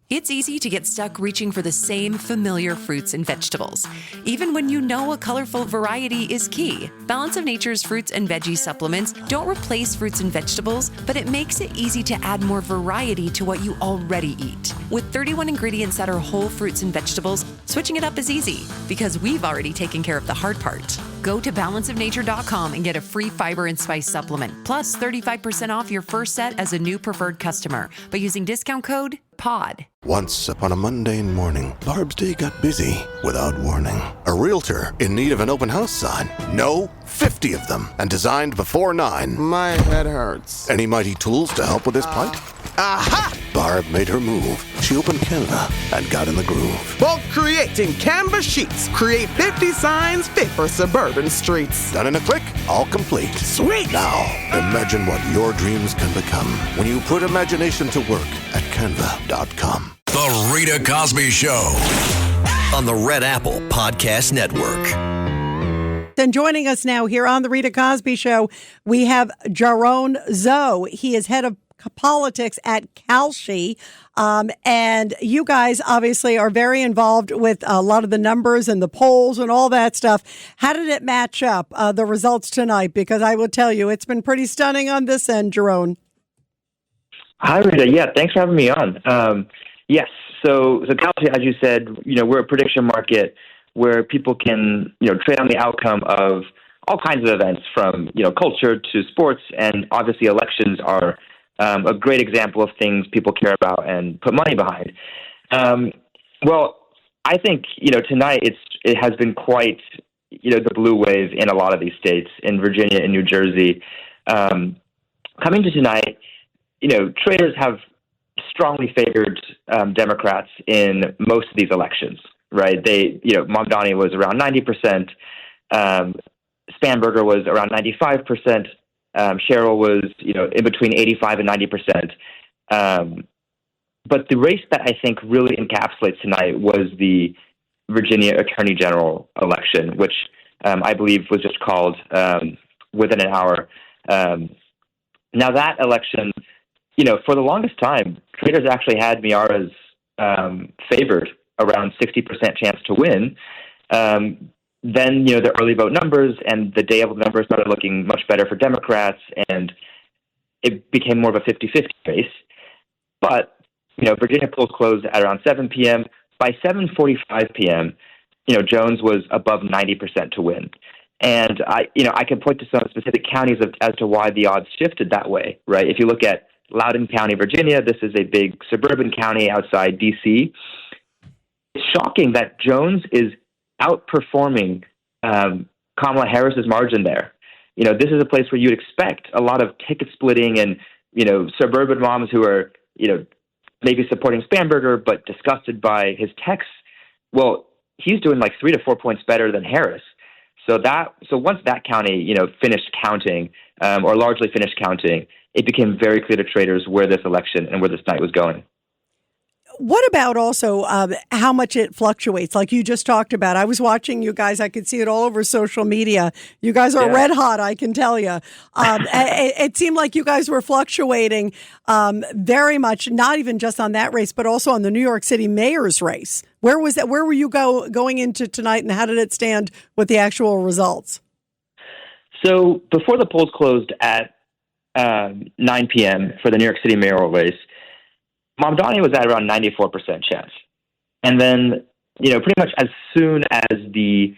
It's easy to get stuck reaching for the same familiar fruits and vegetables, even when you know a colorful variety is key. Balance of Nature's fruits and veggie supplements don't replace fruits and vegetables, but it makes it easy to add more variety to what you already eat. With 31 ingredients that are whole fruits and vegetables, switching it up is easy because we've already taken care of the hard part. Go to balanceofnature.com and get a free fiber and spice supplement, plus 35% off your first set as a new preferred customer by using discount code POD. Once upon a mundane morning, Barb's day got busy without warning. A realtor in need of an open house sign. No, 50 of them, and designed before 9. My head hurts. Any mighty tools to help with this plight? Aha! Barb made her move. She opened Canva and got in the groove. Bulk creating Canva sheets. Create 50 signs fit for suburban streets. Done in a click, all complete. Sweet! Now, imagine what your dreams can become when you put imagination to work at canva.com. The Rita Cosby Show on the Red Apple Podcast Network. And joining us now here on the Rita Cosby Show, we have Jaron Zhou. He is head of politics at Kalshi. And you guys obviously are very involved with a lot of the numbers and the polls and all that stuff. How did it match up, the results tonight? Because I will tell you, it's been pretty stunning on this end, Jaron. Hi, Rita. Yeah, thanks for having me on. Yes, so Kalshi, as you said, we're a prediction market where people can, trade on the outcome of all kinds of events from, culture to sports, and obviously elections are a great example of things people care about and put money behind. Well, I think, tonight it has been quite, the blue wave in a lot of these states, in Virginia and New Jersey. Coming to tonight, traders have strongly favored Democrats in most of these elections, right? Mamdani was around 90%. Spanberger was around 95%. Sherrill was, in between 85 and 90%. But the race that I think really encapsulates tonight was the Virginia Attorney General election, which I believe was just called within an hour. Now that election, for the longest time, traders actually had Miara's favored around 60% chance to win. Then, the early vote numbers and the day of the numbers started looking much better for Democrats, and it became more of a 50-50 race. But, Virginia polls closed at around 7 p.m. By 7:45 p.m., Jones was above 90% to win. And I can point to some specific counties as to why the odds shifted that way, right? If you look at Loudoun County, Virginia, this is a big suburban county outside D.C. It's shocking that Jones is outperforming Kamala Harris's margin there. This is a place where you'd expect a lot of ticket splitting and, suburban moms who are, maybe supporting Spanberger but disgusted by his texts. Well, he's doing like 3 to 4 points better than Harris. So once that county, finished counting, or largely finished counting, it became very clear to traders where this election and where this night was going. What about also how much it fluctuates? Like you just talked about, I was watching you guys. I could see it all over social media. You guys are red hot, I can tell you. It seemed like you guys were fluctuating very much, not even just on that race, but also on the New York City mayor's race. Where was that? Where were you going into tonight, and how did it stand with the actual results? So before the polls closed at 9 p.m. for the New York City mayoral race, Mamdani was at around 94% chance. And then, pretty much as soon as the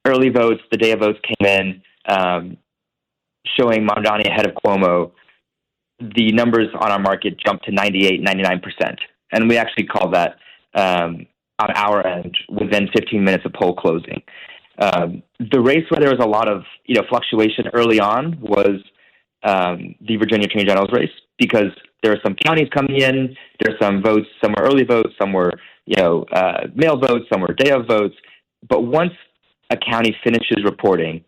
early votes, the day of votes came in, showing Mamdani ahead of Cuomo, the numbers on our market jumped to 98, 99%. And we actually called that on our end within 15 minutes of poll closing. The race where there was a lot of, fluctuation early on was the Virginia Attorney General's race, because there are some counties coming in, there are some votes, some were early votes, some were, mail votes, some were day of votes. But once a county finishes reporting,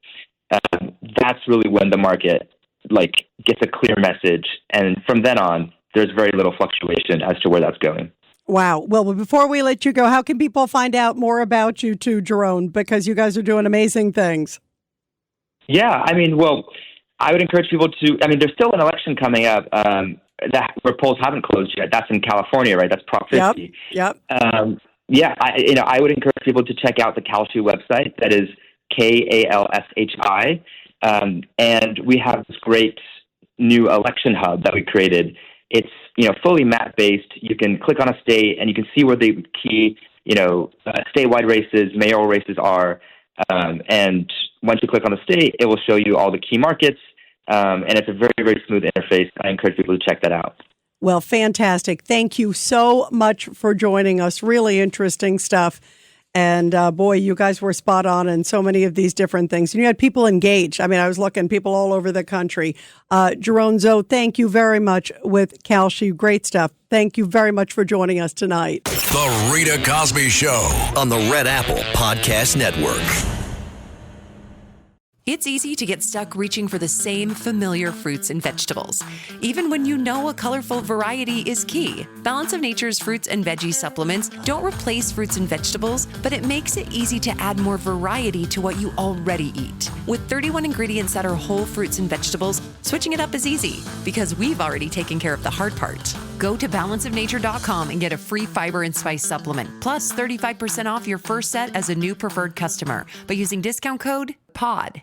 that's really when the market, gets a clear message. And from then on, there's very little fluctuation as to where that's going. Wow. Well, before we let you go, how can people find out more about you too, Jaron? Because you guys are doing amazing things. Yeah, I would encourage people to, there's still an election coming up where polls haven't closed yet. That's in California, right? That's Prop 50. Yep. Yeah, I would encourage people to check out the Kalshi website. That is KALSHI. And we have this great new election hub that we created. It's, fully map-based. You can click on a state and you can see where the key, statewide races, mayoral races are. And once you click on the state, it will show you all the key markets. And it's a very, very smooth interface. I encourage people to check that out. Well, fantastic. Thank you so much for joining us. Really interesting stuff. And boy, you guys were spot on in so many of these different things. And you had people engaged. I mean, I was looking, people all over the country. Jaron Zhou, thank you very much with Kalshi. Great stuff. Thank you very much for joining us tonight. The Rita Cosby Show on the Red Apple Podcast Network. It's easy to get stuck reaching for the same familiar fruits and vegetables, even when you know a colorful variety is key. Balance of Nature's fruits and veggie supplements don't replace fruits and vegetables, but it makes it easy to add more variety to what you already eat. With 31 ingredients that are whole fruits and vegetables, switching it up is easy because we've already taken care of the hard part. Go to balanceofnature.com and get a free fiber and spice supplement, plus 35% off your first set as a new preferred customer by using discount code POD.